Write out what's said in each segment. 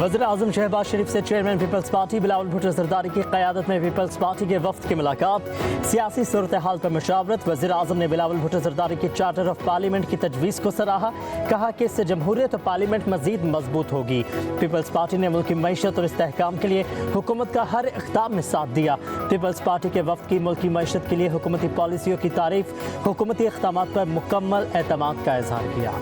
वज़ीर आज़म शहबाज शरीफ से chairman Peoples Party Bilawal Bhutto Zardari की क़यादत में पीपल्स पार्टी के वफ़द की मुलाकात। सियासी सूरत हाल पर मशावरत। वज़ीर आज़म ने बिलावल भुट्टो ज़रदारी की चार्टर ऑफ पार्लियामेंट की तजवीज़ को सराहा। कहा कि इससे जमहूरियत और पार्लियामेंट मज़ीद मजबूत होगी। पीपल्स पार्टी ने मुल्क की मईशत और इस्तेहकाम के लिए हुकूमत का हर इक़दाम में साथ दिया। पीपल्स पार्टी के वफ़द की मुल्क की मईशत के लिए हुकूमती पॉलिसियों की तारीफ़, हुकूमती इक़दामात पर मुकम्मल एतमाद का इज़हार किया।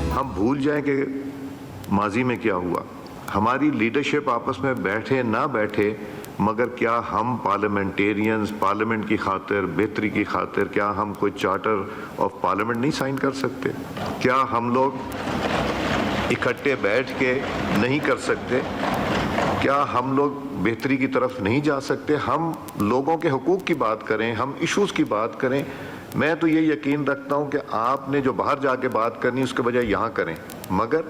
हम भूल जाएं कि माजी में क्या हुआ। हमारी लीडरशिप आपस में बैठे ना बैठे, मगर क्या हम पार्लियामेंटेरियंस पार्लियामेंट की खातिर, बेहतरी की खातिर, क्या हम कोई चार्टर ऑफ पार्लियामेंट नहीं साइन कर सकते? क्या हम लोग इकट्ठे बैठ के नहीं कर सकते? क्या हम लोग बेहतरी की तरफ नहीं जा सकते? हम लोगों के हुकूक की बात करें, हम इश्यूज़ की बात करें। मैं तो ये यकीन रखता हूँ कि आपने जो बाहर जाके बात करनी उसके बजाय यहाँ करें, मगर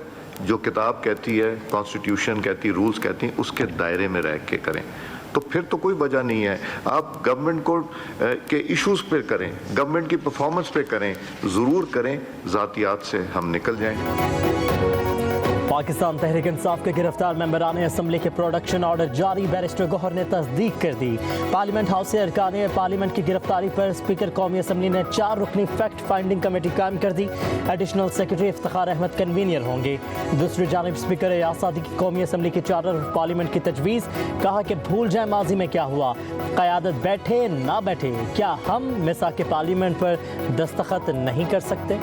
जो किताब कहती है, कॉन्स्टिट्यूशन कहती है, रूल्स कहती हैं, उसके दायरे में रह के करें। तो फिर तो कोई वजह नहीं है। आप गवर्नमेंट को के इश्यूज़ पे करें, गवर्नमेंट की परफॉर्मेंस पे करें, ज़रूर करें। ज़ातियात से हम निकल जाएँ। पाकिस्तान तहरीक इंसाफ के गिरफ्तार मेंबरान असम्बली के प्रोडक्शन ऑर्डर जारी। बैरिस्टर गौहर ने तस्दीक कर दी। पार्लियामेंट हाउस से अरकान पार्लियामेंट की गिरफ्तारी पर स्पीकर कौमी असम्बली ने 4 रुकनी फैक्ट फाइंडिंग कमेटी कायम कर दी। Additional secretary Iftikhar Ahmed convener होंगे। दूसरी जानिब स्पीकर एयाज सादी की कौमी असम्बली की चार्टर ऑफ पार्लियामेंट की तजवीज़। कहा कि भूल जाए माजी में क्या हुआ, क़यादत बैठे ना बैठे, क्या हम मिसाक पार्लियामेंट पर दस्तखत नहीं कर सकते?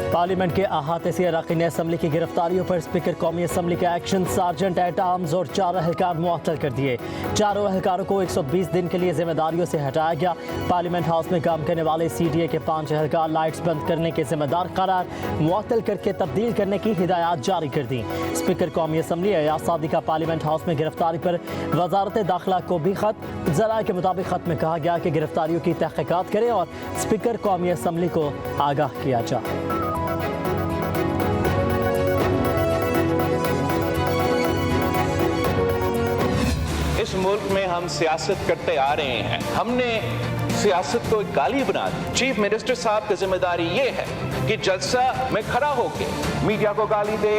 पार्लियामेंट के अहाते से अरकान असम्बली की गिरफ्तारियों पर स्पीकर कौमी असम्बली के एक्शन सार्जेंट एट आर्म्स और 4 अहलकार मुअत्तल कर दिए। 4 अहलकारों को 120 दिन के लिए जिम्मेदारियों से हटाया गया। पार्लियामेंट हाउस में काम करने वाले CDA के 5 अहलकार लाइट्स बंद करने के जिम्मेदार करार मुअत्तल करके तब्दील करने की हिदायत जारी कर दी। स्पीकर कौमी असम्बली एयाज सादी का पार्लियामेंट हाउस में गिरफ्तारी पर वजारत दाखिला को भी खत। ज़राए के मुताबिक खत में कहा गया कि गिरफ्तारियों की तहकीकात करें और स्पीकर कौमी असम्बली को आगाह किया जाए। इस मुल्क में हम सियासत करते आ रहे हैं, हमने सियासत को एक गाली बना दी। चीफ मिनिस्टर साहब की जिम्मेदारी ये है कि जलसा में खड़ा होकर मीडिया को गाली दे,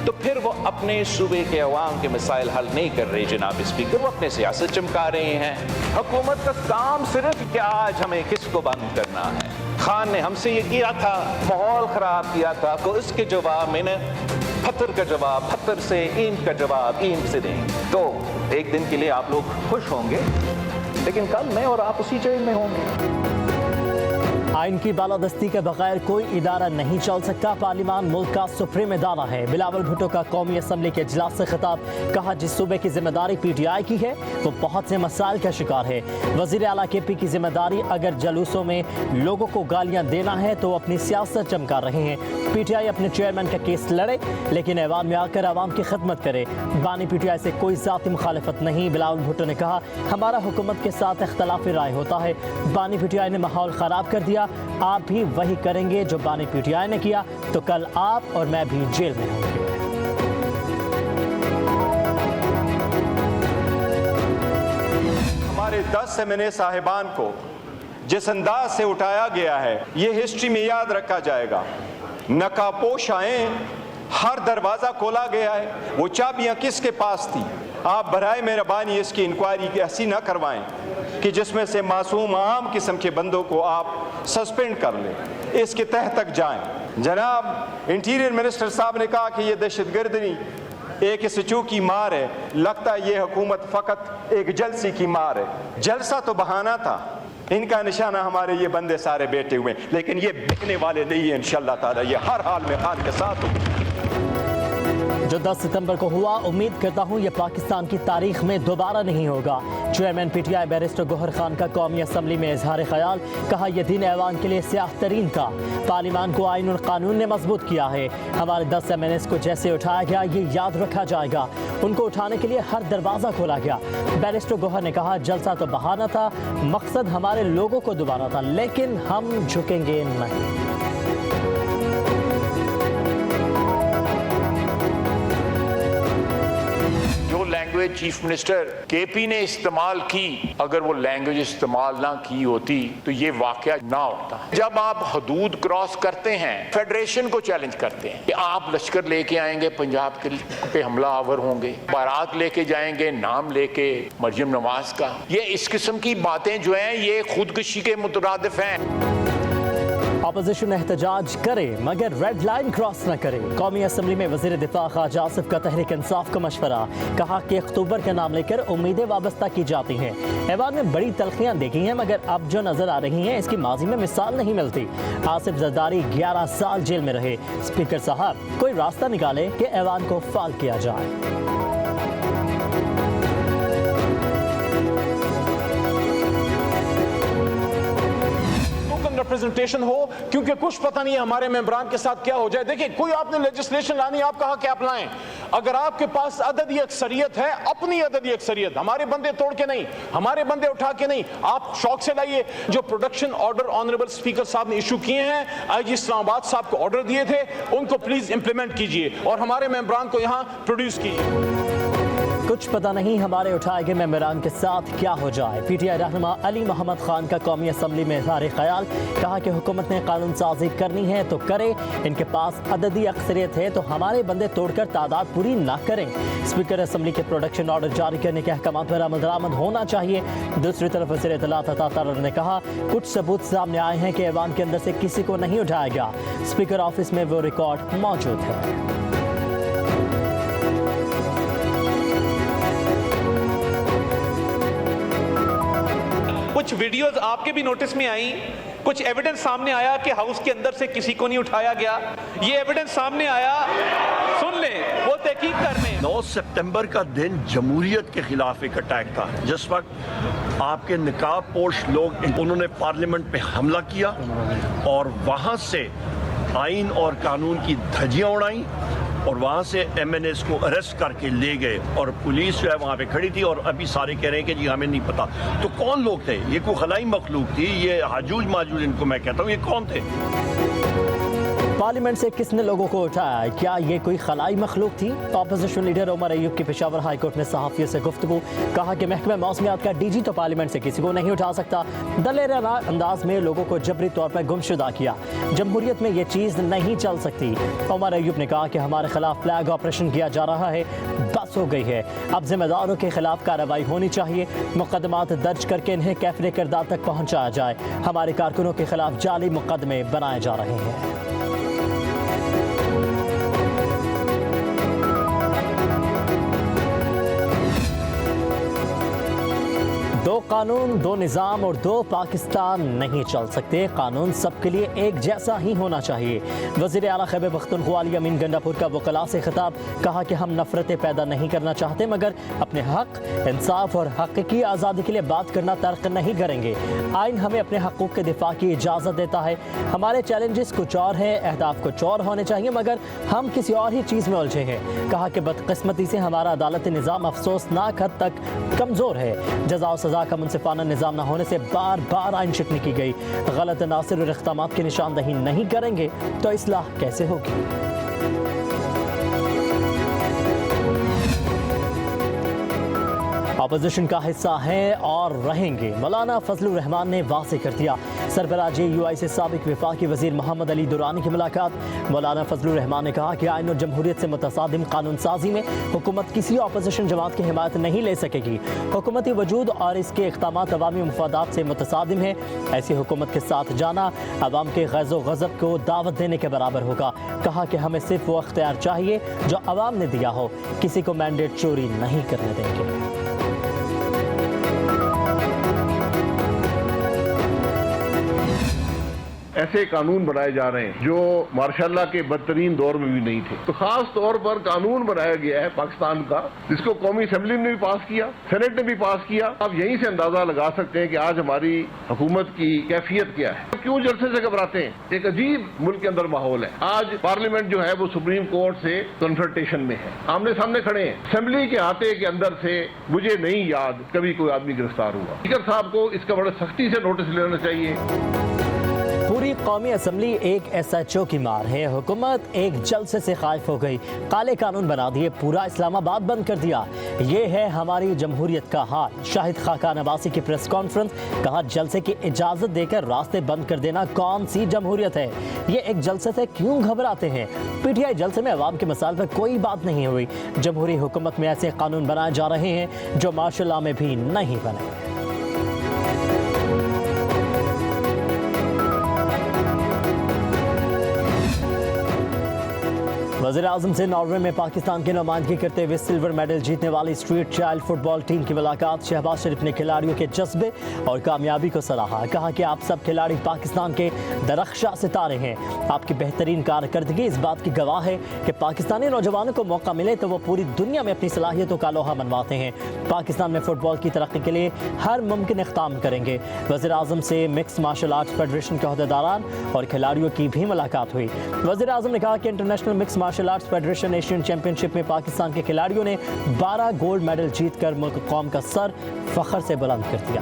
तो फिर वो अपने सूबे के अवाम के मसाइल हल नहीं कर रहे जनाब स्पीकर, वो अपने सियासत चमका रहे हैं। हुकूमत का काम सिर्फ कि आज हमें किसको बंद करना है। खान ने हमसे ये किया था, माहौल खराब किया था, तो इसके जवाब में पत्थर का जवाब पत्थर से, ईंट का जवाब ईंट से देंगे। तो एक दिन के लिए आप लोग खुश होंगे, लेकिन कल मैं और आप उसी जेल में होंगे। आइन की बालादस्ती के बगैर कोई इदारा नहीं चल सकता। पार्लियामान मुल्क का सुप्रीम इदारा है। बिलावल भुट्टो का कौमी असम्बली के इजलास से खिताब। कहा जिस सूबे की जिम्मेदारी PTI की है वो बहुत से मसाइल का शिकार है। वज़ीर आला KP की जिम्मेदारी अगर जलूसों में लोगों को गालियां देना है तो अपनी सियासत चमका रहे हैं। PTI अपने चेयरमैन का केस लड़े, लेकिन ऐवान में आकर आवाम की खिदमत करे। बानी PTI से कोई ज़ाती मुखालफत नहीं। बिलावल भुट्टो ने कहा हमारा हुकूमत के साथ इख्तलाफी राय होता है। बानी PTI ने माहौल ख़राब कर दिया, आप भी वही करेंगे जो बानी PTI ने किया, तो कल आप और मैं भी जेल में होंगे। हमारे 10 MNA साहिबान को जिस अंदाज से उठाया गया है, ये हिस्ट्री में याद रखा जाएगा। नकाबपोश आए, हर दरवाज़ा खोला गया है, वो चाबियां किसके पास थी? आप बराए मेहरबानी इसकी इंक्वायरी ऐसी ना करवाएं कि जिसमें से मासूम आम किस्म के बंदों को आप सस्पेंड कर लें, इसके तह तक जाएं। जनाब इंटीरियर मिनिस्टर साहब ने कहा कि ये दहशतगर्दी एक स्टू की मार है। लगता है ये हुकूमत फ़कत एक जलसी की मार है। जलसा तो बहाना था, इनका निशाना हमारे ये बंदे सारे बैठे हुए, लेकिन ये बिकने वाले नहीं है। इंशाअल्लाह ताला ये हर हाल में खान के साथ होगा। जो 10 सितंबर को हुआ, उम्मीद करता हूँ ये पाकिस्तान की तारीख में दोबारा नहीं होगा। Chairman PTI barrister Gauhar Khan का कौमी असम्बली में इजहार ख्याल। कहा यह दिन ऐवान के लिए स्याह तरीन था। पार्लियामान को आइन और कानून ने मजबूत किया है। हमारे 10 MNAs को जैसे उठाया गया ये याद रखा जाएगा। उनको उठाने के लिए हर दरवाज़ा खोला गया। बैरिस्टर गौहर ने कहा जलसा तो बहाना था, मकसद हमारे लोगों को दोबारा था, लेकिन हम झुकेंगे नहीं। हुए चीफ मिनिस्टर केपी ने इस्तेमाल की, अगर वो लैंग्वेज इस्तेमाल ना की होती तो ये वाकया ना होता। जब आप हदूद क्रॉस करते हैं, फेडरेशन को चैलेंज करते हैं कि आप लश्कर लेके आएंगे, पंजाब के पे हमला आवर होंगे, बारात लेके जाएंगे नाम लेके मरियम नवाज का, ये इस किस्म की बातें जो हैं ये खुदकुशी के मुतरादिफ हैं। अपोजिशन एहतजाज करे मगर रेड लाइन क्रॉस न करे। कौमी असम्बली में वज़ीर दिफा ख्वाजा आसिफ का तहरीक इंसाफ का मशवरा, कहा कि अक्टूबर का नाम लेकर उम्मीदें वाबस्ता की जाती हैं। ऐवान में बड़ी तलखियां देखी हैं मगर अब जो नजर आ रही हैं इसकी माजी में मिसाल नहीं मिलती। आसिफ जरदारी 11 साल जेल में रहे। स्पीकर साहब कोई रास्ता निकाले कि ऐवान को फाल किया जाए। रिप्रेजेंटेशन हो, क्योंकि कुछ पता नहीं है हमारे मेंबरान के साथ क्या हो जाए। देखिए, कोई आपने लेजिस्लेशन लानी, आप कहा कि आप लाएं, अगर आपके पास अददी अक्सरियत है, अपनी अददी अक्सरियत, हमारे बंदे तोड़ के नहीं, हमारे बंदे उठा के नहीं, आप शौक से लाइए। जो प्रोडक्शन ऑर्डर ऑनरेबल स्पीकर साहब ने इशू किए हैं, आईजी इस्लामाबाद साहब को ऑर्डर दिए थे, उनको प्लीज इंप्लीमेंट कीजिए और हमारे मेंबरान को यहां प्रोड्यूस कीजिए। कुछ पता नहीं हमारे उठाए गए मेंबरान के साथ क्या हो जाए। पीटीआई रहनुमा अली मोहम्मद खान का कौमी असम्बली में इज़हार ख्याल, कहा कि हुकूमत ने कानून साजी करनी है तो करे, इनके पास अददी अक्सरियत है तो हमारे बंदे तोड़कर तादाद पूरी ना करें। स्पीकर असम्बली के प्रोडक्शन ऑर्डर जारी करने के अहकाम पर अमल दरामद होना चाहिए। दूसरी तरफ वज़ीर इत्तलात अता तारर ने कहा कुछ सबूत सामने आए हैं कि ऐवान के अंदर से किसी को नहीं उठाया गया। स्पीकर ऑफिस में वो रिकॉर्ड मौजूद है। कुछ वीडियोस आपके भी नोटिस में आई, कुछ एविडेंस सामने आया कि हाउस के अंदर से किसी को नहीं उठाया गया। ये एविडेंस सामने आया, सुन लें, वो तहकीक कर लें। 9 सितंबर का दिन जमहूरियत के खिलाफ एक अटैक था, जिस वक्त आपके निकाब पोश लोग उन्होंने पार्लियामेंट पे हमला किया और वहां से आइन और कानून की धज्जियां उड़ाई और वहाँ से MNAs को अरेस्ट करके ले गए और पुलिस जो है वहाँ पे खड़ी थी और अभी सारे कह रहे हैं कि जी हमें नहीं पता। तो कौन लोग थे? ये कोई खलाई मखलूक थी? ये हाजूज माजूज इनको मैं कहता हूँ, ये कौन थे? पार्लियामेंट से किसने लोगों को उठाया? क्या ये कोई खलाई मखलूक थी? अपोजिशन लीडर उमर अयूब की पेशावर हाई कोर्ट में सहाफ़ियों से गुफ्तगू, कहा कि महकमा मौसमियात का DG तो पार्लियामेंट से किसी को नहीं उठा सकता। दलेराना अंदाज में लोगों को जबरी तौर पर गुमशुदा किया। जमहूरियत में ये चीज़ नहीं चल सकती। उमर अयूब ने कहा कि हमारे खिलाफ फ्लैग ऑपरेशन किया जा रहा है, बस हो गई है, अब जिम्मेदारों के खिलाफ कार्रवाई होनी चाहिए। मुकदमात दर्ज करके इन्हें कैफरे किरदार तक पहुँचाया जाए। हमारे कारकुनों के खिलाफ जाली मुकदमे बनाए जा रहे हैं। दो कानून, दो निज़ाम और दो पाकिस्तान नहीं चल सकते। कानून सबके लिए एक जैसा ही होना चाहिए। वज़ीर आला खैबर पख्तूनख्वा अली अमीन गंडापुर का वकला से खिताब, कहा कि हम नफरतें पैदा नहीं करना चाहते मगर अपने हक, इंसाफ और हक़ीक़ी आज़ादी के लिए बात करना तर्क नहीं करेंगे। आइन हमें अपने हक़ूक़ के दिफा की इजाज़त देता है। हमारे चैलेंजेस कुछ और हैं, अहदाफ कुछ और होने चाहिए मगर हम किसी और ही चीज़ में उलझे हैं। कहा कि बदकिस्मती से हमारा अदालती निज़ाम अफसोसनाक हद तक कमज़ोर है। जज़ा सज़ा का मुनसिफाना निज़ाम न होने से बार बार आइन शिकनी की गई। गलत अनासिर और इक़दामात की निशानदही नहीं करेंगे तो इस्लाह कैसे होगी? अपोजिशन का हिस्सा हैं और रहेंगे। मौलाना फजलुर रहमान ने वाज़ेह कर दिया। सरबराह JUI से साबिक वफाकी वज़ीर मोहम्मद अली दुरानी की मुलाकात। मौलाना फजलुर रहमान ने कहा कि आइन और जमहूरियत से मुतसादिम कानून साजी में हुकूमत किसी अपोजिशन जमात की हिमायत नहीं ले सकेगी। हुकूमती वजूद और इसके इक़दामात अवामी मफादात से मुतसादिम है। ऐसी हुकूमत के साथ जाना अवाम के ग़ज़ो ग़ज़ब को दावत देने के बराबर होगा। कहा कि हमें सिर्फ वो अख्तियार चाहिए जो अवाम ने दिया हो, किसी को मैंडेट चोरी नहीं करने देंगे। ऐसे कानून बनाए जा रहे हैं जो मार्शाल्लाह के बदतरीन दौर में भी नहीं थे। तो खास तौर पर कानून बनाया गया है पाकिस्तान का, जिसको कौमी असम्बली ने भी पास किया, सेनेट ने भी पास किया। आप यहीं से अंदाजा लगा सकते हैं कि आज हमारी हुकूमत की कैफियत क्या है। क्यों जलसे से घबराते हैं? एक अजीब मुल्क के अंदर माहौल है। आज पार्लियामेंट जो है वो सुप्रीम कोर्ट से कन्फ्रंटेशन में है, आमने सामने खड़े हैं। असेंबली के आते के अंदर से मुझे नहीं याद कभी कोई आदमी गिरफ्तार हुआ। स्पीकर साहब को इसका बड़े सख्ती से नोटिस लेना चाहिए। पूरी कौमी असम्बली एक SHO की मार है। हुकूमत एक जलसे से खाइफ हो गई, काले कानून बना दिए, पूरा इस्लामाबाद बंद कर दिया। ये है हमारी जमहूरियत का हाल। शाहिद खाकान अब्बासी की प्रेस कॉन्फ्रेंस, कहा जलसे की इजाज़त देकर रास्ते बंद कर देना कौन सी जमहूरियत है? ये एक जलसे से क्यों घबराते हैं? PTI जलसे में अवाम के मसाइल पर कोई बात नहीं हुई। जमहूरी हुकूमत में ऐसे कानून बनाए जा रहे हैं जो मार्शल लॉ में भी नहीं बने। वज़ीर-ए-आज़म से नॉर्वे में पाकिस्तान की नुमाइंदगी करते हुए सिल्वर मेडल जीतने वाली स्ट्रीट चाइल्ड फुटबॉल टीम की मुलाकात। शहबाज शरीफ ने खिलाड़ियों के जज्बे और कामयाबी को सराहा। कहा कि आप सब खिलाड़ी पाकिस्तान के दरख्शा सितारे हैं। आपकी बेहतरीन कारकर्दगी इस बात की गवाह है कि पाकिस्तानी नौजवानों को मौका मिले तो वो पूरी दुनिया में अपनी सलाहियतों का लोहा मनवाते हैं। पाकिस्तान में फुटबॉल की तरक्की के लिए हर मुमकिन इक़दाम करेंगे। वज़ीर-ए-आज़म से मिक्स मार्शल आर्ट्स फेडरेशन के अहदेदारान और खिलाड़ियों की भी मुलाकात हुई। वज़ीर-ए-आज़म ने कहा कि international mix martial arts federation Asian championship में पाकिस्तान के खिलाड़ियों ने 12 गोल्ड मेडल जीतकर मुल्क कौम का सर फख्र से बुलंद कर दिया।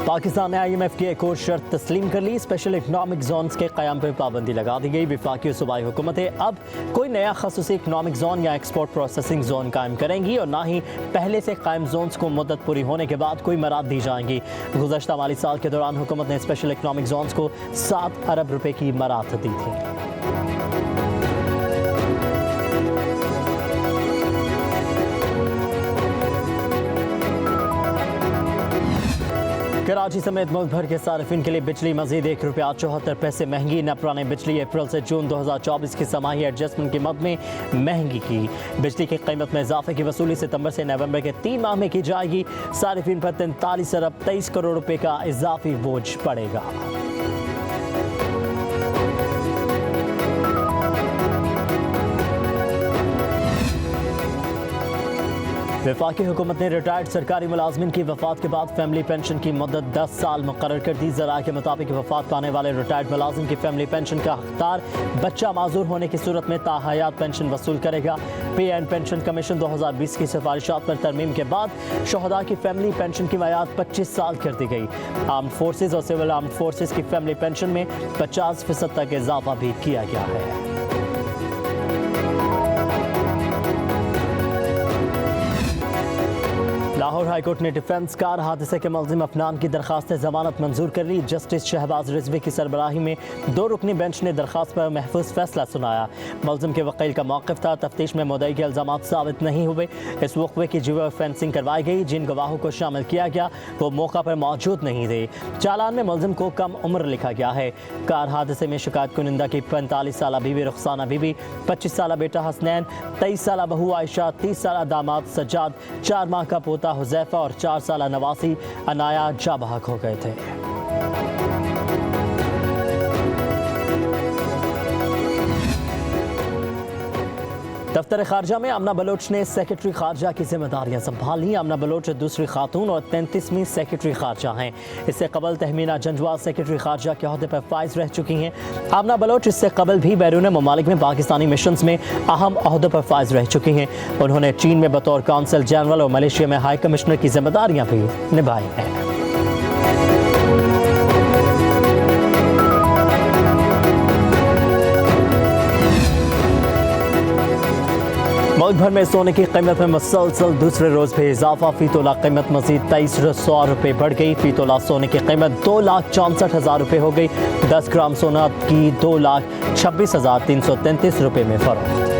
पाकिस्तान ने IMF की एक और शर्त तस्लीम कर ली। स्पेशल इकनॉमिक जोन्स के क़याम पर पाबंदी लगा दी गई। वफाकी और सूबाई हुकूमतें अब कोई नया ख़ुसूसी इकनॉमिक जोन या एक्सपोर्ट प्रोसेसिंग जोन कायम करेंगी और ना ही पहले से कायम जोन्स को मुद्दत पूरी होने के बाद कोई मराद दी जाएंगी। गुज़श्ता माली साल के दौरान हुकूमत ने स्पेशल इकनॉमिक जोन्स को 7 अरब रुपए की मराद दी थी। कराची समेत मुल्क भर के सार्फिन के लिए बिजली मजीद ₹1.74 महंगी। नेपरा ने बिजली अप्रैल से जून 2024 की समाही एडजस्टमेंट की मद में महंगी की। बिजली की कीमत में इजाफे की वसूली सितंबर से नवंबर के 3 माह में की जाएगी। सार्फिन पर 43 अरब 23 करोड़ रुपए का इजाफी बोझ पड़ेगा। वफाकी हुकूमत ने रिटायर्ड सरकारी मुलाजमिन की वफात के बाद फैमिली पेंशन की मुद्दत 10 साल मुकर्रर कर दी। ज़राए के मुताबिक वफात पाने वाले रिटायर्ड मुलाजिम की फैमिली पेंशन का हकदार बच्चा माजूर होने की सूरत में ताहयात पेंशन वसूल करेगा। पे एंड पेंशन कमीशन 2020 की सिफारिशात पर तरमीम के बाद शोहदा की फैमिली पेंशन की मियाद 25 साल कर दी गई। आर्म्ड फोर्सेज और सिविल आर्म्ड फोर्सेज की फैमिली पेंशन में 50% तक इजाफा भी किया गया है। लाहौर हाईकोर्ट ने डिफेंस कार हादसे के मुल्जिम अफनान की दरखास्त जमानत मंजूर कर ली। जस्टिस शहबाज रिजवी की सरबराही में 2 रुकनी बेंच ने दरखास्त पर महफूज फैसला सुनाया। मुल्जिम के वकील का मौक़िफ़ था, तफ्तीश में मुद्दई के इल्ज़ामात साबित नहीं हुए। इस वक़्वे की जियो फेंसिंग करवाई गई। जिन गवाहों को शामिल किया गया वो मौका पर मौजूद नहीं थे। चालान में मुल्जिम को कम उम्र लिखा गया है। कार हादसे में शिकायत कुनिंदा की 45 साल बीवी रुखसाना बीबी, 25 साल बेटा हसनैन, 23 साल बहू आयशा, 30 साल दामाद सज्जाद, 4 माह का पोता हुज़ैफा और 4 साल नवासी अनाया जा बहक हो गए थे। दफ्तर खारजा में आमना बलोच ने सेक्रेटरी खारजा की जिम्मेदारियां संभाली। आमना बलोच दूसरी खातून और 33वीं सेक्रेटरी खारजा हैं। इससे कबल तहमीना जंजवाल सेक्रेटरी खारजा के अहदे पर फाइज रह चुकी हैं। आमना बलोच इससे कबल भी बैरून ममालिक में पाकिस्तानी मिशंस में अहम अहदों पर फाइज रह चुकी हैं। उन्होंने चीन में बतौर काउंसिल जनरल और मलेशिया में हाई कमिश्नर की जिम्मेदारियां भी निभाई हैं। मुल्क भर में सोने की कीमत में मुसलसल दूसरे रोज भी इजाफा। फी तोला कीमत मजीद 2300 रुपये बढ़ गई। फी तोला सोने की कीमत 2,64,000 रुपये हो गई। 10 ग्राम सोना की 2,26,333 रुपये में फरोख्त।